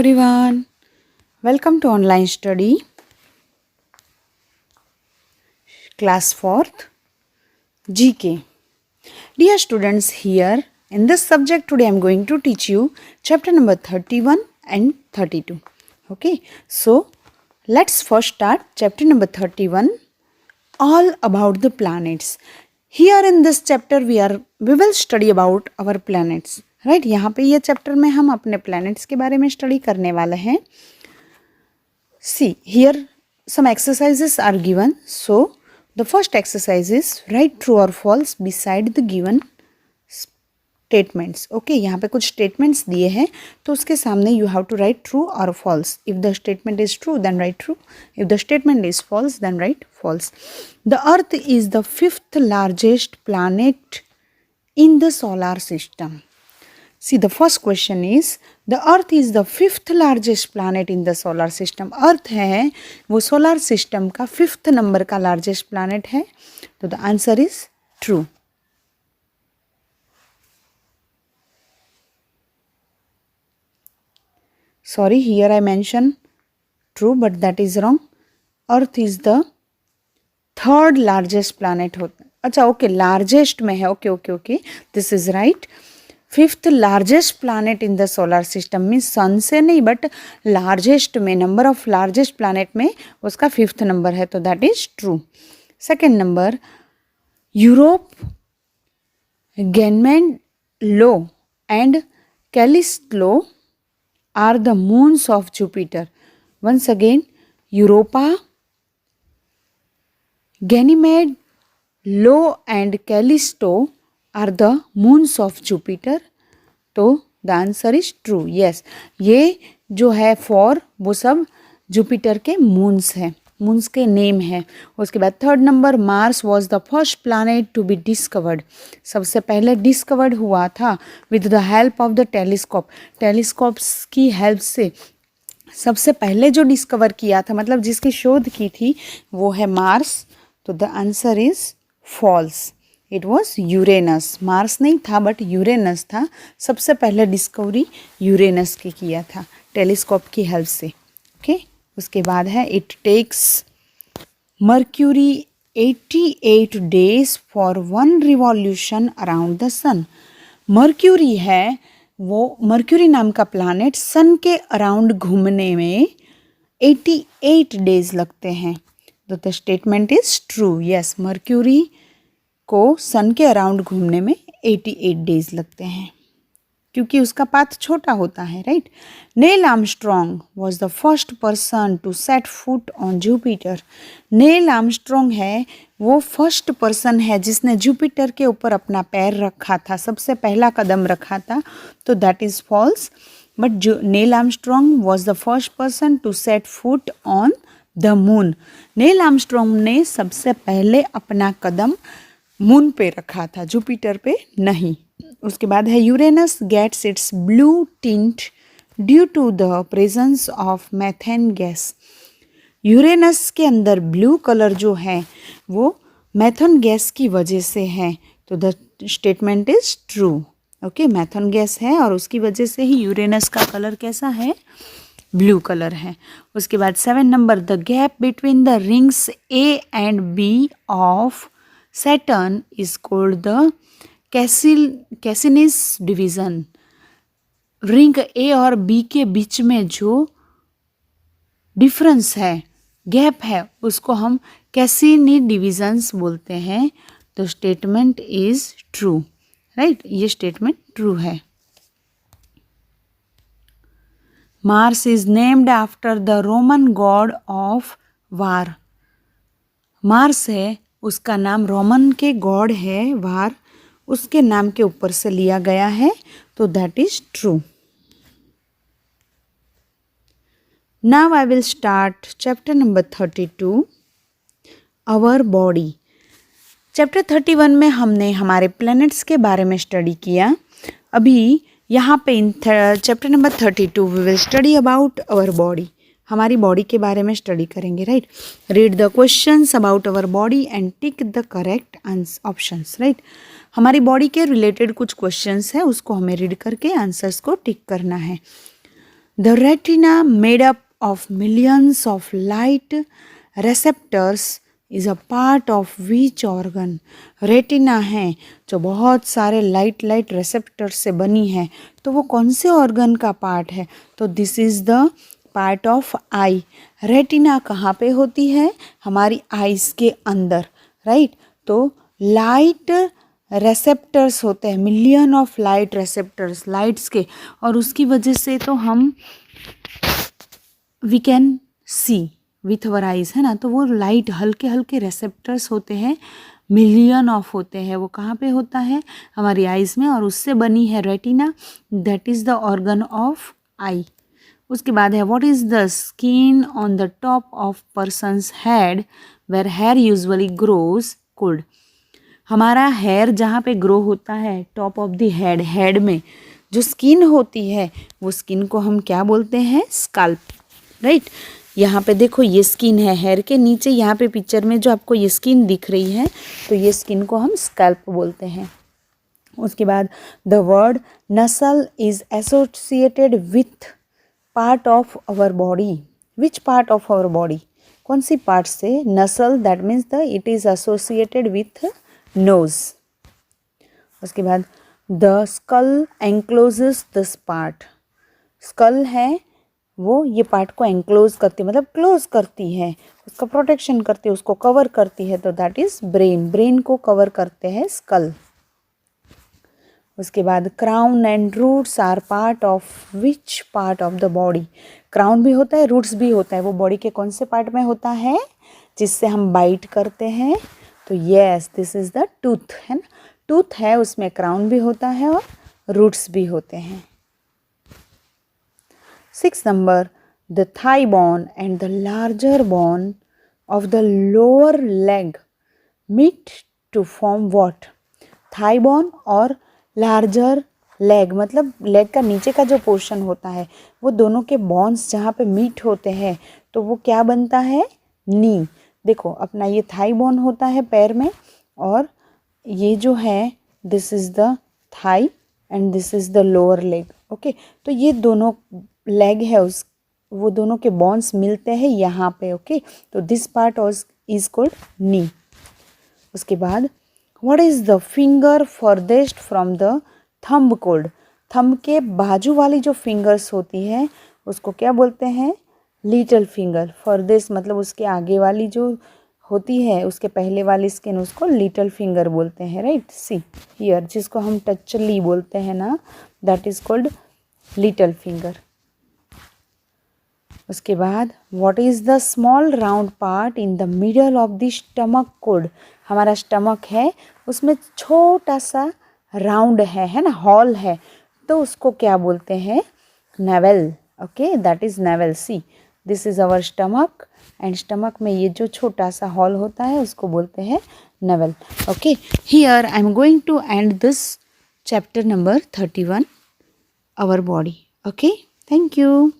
everyone, welcome to online study, class 4th, GK. Dear students, here in this subject today I am going to teach you chapter number 31 and 32. Okay, so let's first start chapter number 31, all about the planets. Here in this chapter we will study about our planets. Right यहाँ पे ये chapter में हम अपने planets के बारे में study करने वाले हैं. See here some exercises are given. So the first exercise is write true और false beside the given statements. Okay, यहाँ पे कुछ स्टेटमेंट्स दिए हैं तो उसके सामने you have to write true और false. If the statement is true then write true, if the statement is false then write false. The earth is the 5th largest planet in the solar system. See, the first question is, the Earth is the 5th largest planet in the solar system. Earth है वो solar system का 5th number का largest planet है. तो the answer is true. Sorry, here I mentioned true, but that is wrong. Earth is the 3rd largest planet होता. अच्छा, okay, largest में है. Okay. This is right. 5th largest planet in the solar system means sun से नहीं but largest में, number of largest planet में उसका 5th number है, तो that is true. Second number, Europa, Ganymede Io and Callisto are the moons of Jupiter. Once again, Europa, Ganymede Io and Callisto are the moons of Jupiter. तो the answer is true. Yes, ये जो है 4 वो सब Jupiter के moons हैं, moons के name है. उसके बाद third number, Mars was the first planet to be discovered. सबसे पहले डिस्कवर्ड हुआ था with the help of the telescope. Telescopes की हेल्प से सबसे पहले जो डिस्कवर किया था, मतलब जिसकी शोध की थी, वो है मार्स. तो the answer is false. It was Uranus. Mars नहीं था बट यूरेनस था. सबसे पहले डिस्कवरी यूरेनस की किया था टेलीस्कोप की हेल्प से. ओके, उसके बाद है, it takes Mercury 88 days for 1 revolution around the sun. Mercury है वो, मर्क्यूरी नाम का प्लानट सन के अराउंड घूमने में 88 days लगते हैं. तो the statement is true. Yes, mercury को सन के अराउंड घूमने में 88 days लगते हैं क्योंकि उसका पाथ छोटा होता है. Right. Neil Armstrong was the first person to set foot on Jupiter. Neil Armstrong है वो फर्स्ट पर्सन है जिसने जुपिटर के ऊपर अपना पैर रखा था, सबसे पहला कदम रखा था. तो दैट इज फॉल्स. बट जो Neil Armstrong was the first person to set foot on the moon. Neil Armstrong ने सबसे पहले अपना कदम मून पे रखा था, जुपिटर पे नहीं. उसके बाद है, Uranus gets its blue tint due to the presence of methane gas. Uranus के अंदर ब्लू कलर जो है वो मेथेन गैस की वजह से है. तो the statement is true. Okay, methane gas है और उसकी वजह से ही यूरेनस का कलर कैसा है, ब्लू कलर है. उसके बाद 7 number, the gap between the rings A and B of Saturn is called the Cassini's division. Ring A और बी के बीच में जो डिफरेंस है, गैप है, उसको हम कैसिनी डिविजन्स बोलते हैं. तो स्टेटमेंट इज ट्रू. राइट, ये स्टेटमेंट ट्रू है. Mars is named after the Roman God of war. Mars है, उसका नाम रोमन के गॉड है वार, उसके नाम के ऊपर से लिया गया है. तो that is true. Now I will start chapter number 32, our body. Chapter 31 में हमने हमारे प्लैनेट्स के बारे में स्टडी किया. अभी यहाँ पे in chapter number 32 we will study about our body. हमारी बॉडी के बारे में स्टडी करेंगे. Right. Read the questions about our body and tick the correct options. Right. हमारी बॉडी के रिलेटेड कुछ क्वेश्चंस है, उसको हमें रीड करके आंसर्स को टिक करना है. The retina, made up of millions of light receptors, is a part of which organ? Retina है जो बहुत सारे लाइट रेसेप्टर्स से बनी है, तो वो कौन से ऑर्गन का पार्ट है? तो this is the part of I. Retina कहाँ पे होती है? हमारी आइज़ के अंदर, राइट. तो लाइट रेसेप्टर्स होते हैं, million of light receptors lights के, और उसकी वजह से तो हम we can see with our eyes, है ना. तो वो लाइट हल्के हल्के रेसेप्टर्स होते हैं, मिलियन ऑफ होते हैं. वो कहाँ पे होता है? हमारी आइज़ में, और उससे बनी है retina. That is the organ of eye. उसके बाद है what is the skin on the top of person's head where hair usually grows called. हमारा हेयर जहाँ पे ग्रो होता है, top of the head, head में जो स्किन होती है, वो स्किन को हम क्या बोलते हैं? Scalp, right. यहाँ पे देखो ये स्किन है हेयर के नीचे, यहाँ पे पिक्चर में जो आपको ये स्किन दिख रही है, तो ये स्किन को हम स्कल्प बोलते हैं. उसके बाद the word nasal is associated with part of our body. Which part of our body? कौन सी पार्ट से? Nasal, that means the it is associated with nose. उसके बाद the skull encloses this part. Skull है वो ये part को enclose करती है, मतलब क्लोज करती है, उसका प्रोटेक्शन करती है, उसको कवर करती है, तो दैट इज ब्रेन. ब्रेन को कवर करते हैं स्कल. उसके बाद crown and roots are part of which part of the body. Crown भी होता है, रूट्स भी होता है. वो बॉडी के कौन से पार्ट में होता है जिससे हम बाइट करते हैं? तो yes, this is the tooth, है ना. टूथ है, उसमें क्राउन भी होता है और रूट्स भी होते हैं. 6 number, the thigh bone and the larger bone of the lower leg meet to form what? Thigh bone और लार्जर लेग, मतलब लेग का नीचे का जो पोर्शन होता है, वो दोनों के बोन्स जहाँ पे मीट होते हैं, तो वो क्या बनता है? नी. देखो अपना ये थाई बोन होता है पैर में, और ये जो है this is the thigh and this is the lower leg. Okay, तो ये दोनों लेग है उस, वो दोनों के बोन्स मिलते हैं यहाँ पे. ओके, तो this part is called knee. उसके बाद what is the finger farthest from the thumb called. Thumb के बाजू वाली जो फिंगर्स होती है उसको क्या बोलते हैं? Little finger. फॉरदेस्ट मतलब उसके आगे वाली जो होती है, उसके पहले वाली स्किन, उसको लिटिल फिंगर बोलते हैं, राइट. सी हियर, जिसको हम टचली बोलते हैं ना, that is called little finger. उसके बाद what is the small round part in the middle of the stomach code. हमारा स्टमक है, उसमें छोटा सा राउंड है ना, हॉल है, तो उसको क्या बोलते हैं? Navel. Okay, that is navel. See, this is our stomach, and stomach में ये जो छोटा सा हॉल होता है उसको बोलते हैं navel. Okay, here I am going to end this chapter number 31, our body. Okay, thank you.